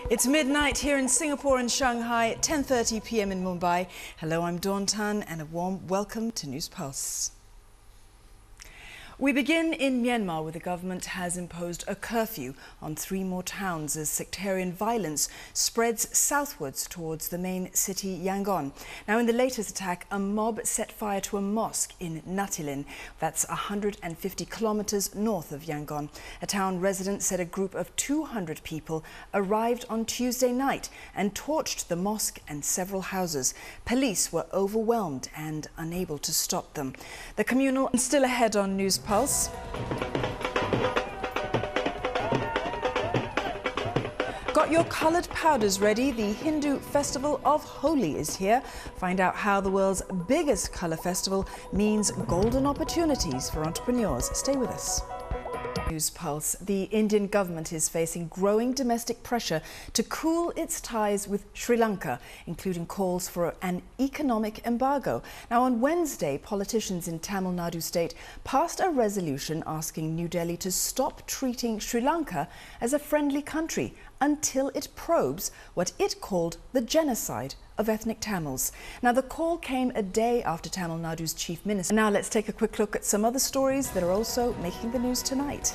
It's midnight here in Singapore and Shanghai, 10:30 p.m. in Mumbai. Hello, I'm Tan and a warm welcome to News Pulse. We begin in Myanmar, where the government has imposed a curfew on 3 more towns as sectarian violence spreads southwards towards the main city Yangon. Now, in the latest attack, a mob set fire to a mosque in Natilin. That's 150 kilometers north of Yangon. A town resident said a group of 200 people arrived on Tuesday night and torched the mosque and several houses. Police were overwhelmed and unable to stop them. The communal still ahead on News Pulse. Got your coloured powders ready? The Hindu festival of Holi is here. Find out how the world's biggest colour festival means golden opportunities for entrepreneurs. Stay with us. News Pulse. The Indian government is facing growing domestic pressure to cool its ties with Sri Lanka, including calls for an economic embargo. Now, on Wednesday, politicians in Tamil Nadu state passed a resolution asking New Delhi to stop treating Sri Lanka as a friendly country until it probes what it called the genocide of ethnic Tamils. Now, the call came a day after Tamil Nadu's chief minister. Now, let's take a quick look at some other stories that are also making the news tonight.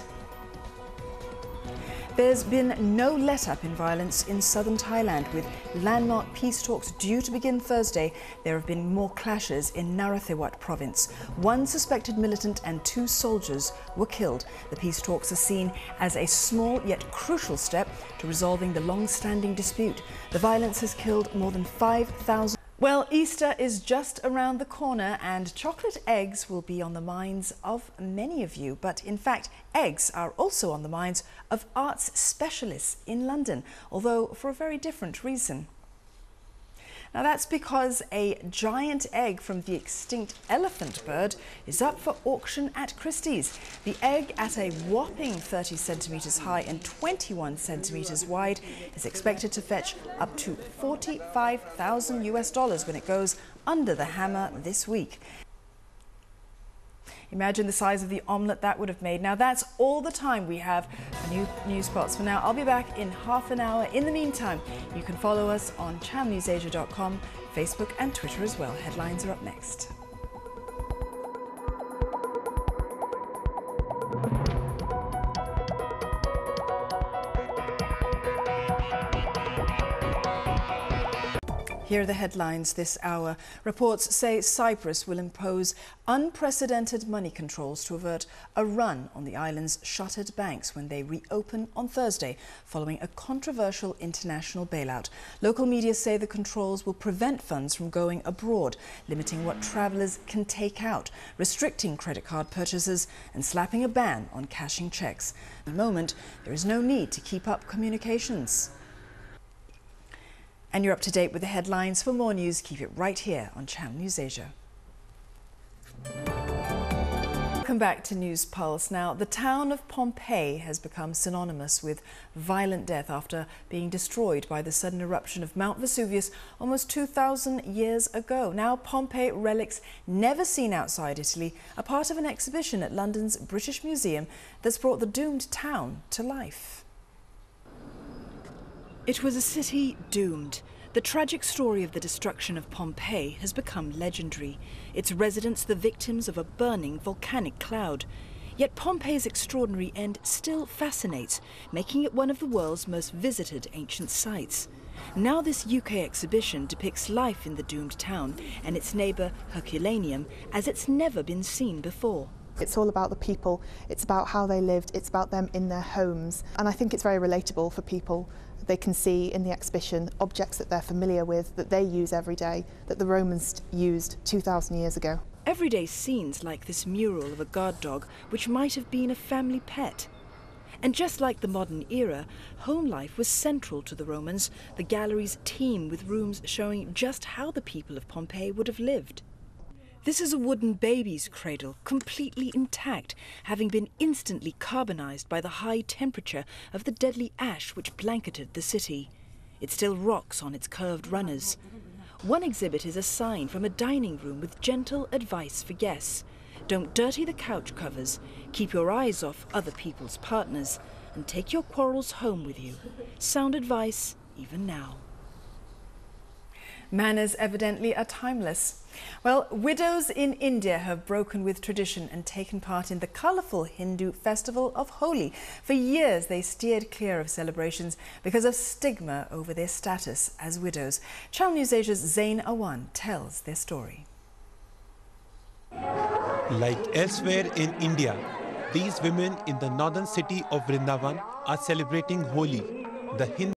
There's been no let-up in violence in southern Thailand. With landmark peace talks due to begin Thursday, there have been more clashes in Narathiwat province. 1 suspected militant and 2 soldiers were killed. The peace talks are seen as a small yet crucial step to resolving the long-standing dispute. The violence has killed more than 5,000. Well, Easter is just around the corner and chocolate eggs will be on the minds of many of you. But in fact, eggs are also on the minds of arts specialists in London, although for a very different reason. Now, that's because a giant egg from the extinct elephant bird is up for auction at Christie's. The egg, at a whopping 30 centimetres high and 21 centimetres wide, is expected to fetch up to $45,000 US when it goes under the hammer this week. Imagine the size of the omelette that would have made. Now, that's all the time we have for News Pulse. For now, I'll be back in half an hour. In the meantime, you can follow us on channelnewsasia.com, Facebook and Twitter as well. Headlines are up next. Here are the headlines this hour. Reports say Cyprus will impose unprecedented money controls to avert a run on the island's shuttered banks when they reopen on Thursday, following a controversial international bailout. Local media say the controls will prevent funds from going abroad, limiting what travellers can take out, restricting credit card purchases and slapping a ban on cashing cheques. At the moment, there is no need to keep up communications. And you're up to date with the headlines. For more news, keep it right here on Channel News Asia. Welcome back to News Pulse. Now, the town of Pompeii has become synonymous with violent death after being destroyed by the sudden eruption of Mount Vesuvius almost 2,000 years ago. Now, Pompeii relics never seen outside Italy are part of an exhibition at London's British Museum that's brought the doomed town to life. It was a city doomed. The tragic story of the destruction of Pompeii has become legendary, its residents the victims of a burning volcanic cloud. Yet Pompeii's extraordinary end still fascinates, making it one of the world's most visited ancient sites. Now this UK exhibition depicts life in the doomed town and its neighbour Herculaneum as it's never been seen before. It's all about the people, it's about how they lived, it's about them in their homes. And I think it's very relatable for people. They can see in the exhibition objects that they're familiar with, that they use every day, that the Romans used 2,000 years ago. Everyday scenes like this mural of a guard dog, which might have been a family pet. And just like the modern era, home life was central to the Romans. The galleries teem with rooms showing just how the people of Pompeii would have lived. This is a wooden baby's cradle, completely intact, having been instantly carbonized by the high temperature of the deadly ash which blanketed the city. It still rocks on its curved runners. One exhibit is a sign from a dining room with gentle advice for guests. Don't dirty the couch covers, keep your eyes off other people's partners, and take your quarrels home with you. Sound advice even now. Manners evidently are timeless. Well, widows in India have broken with tradition and taken part in the colourful Hindu festival of Holi. For years, they steered clear of celebrations because of stigma over their status as widows. Channel News Asia's Zain Awan tells their story. Like elsewhere in India, these women in the northern city of Vrindavan are celebrating Holi, the Hindu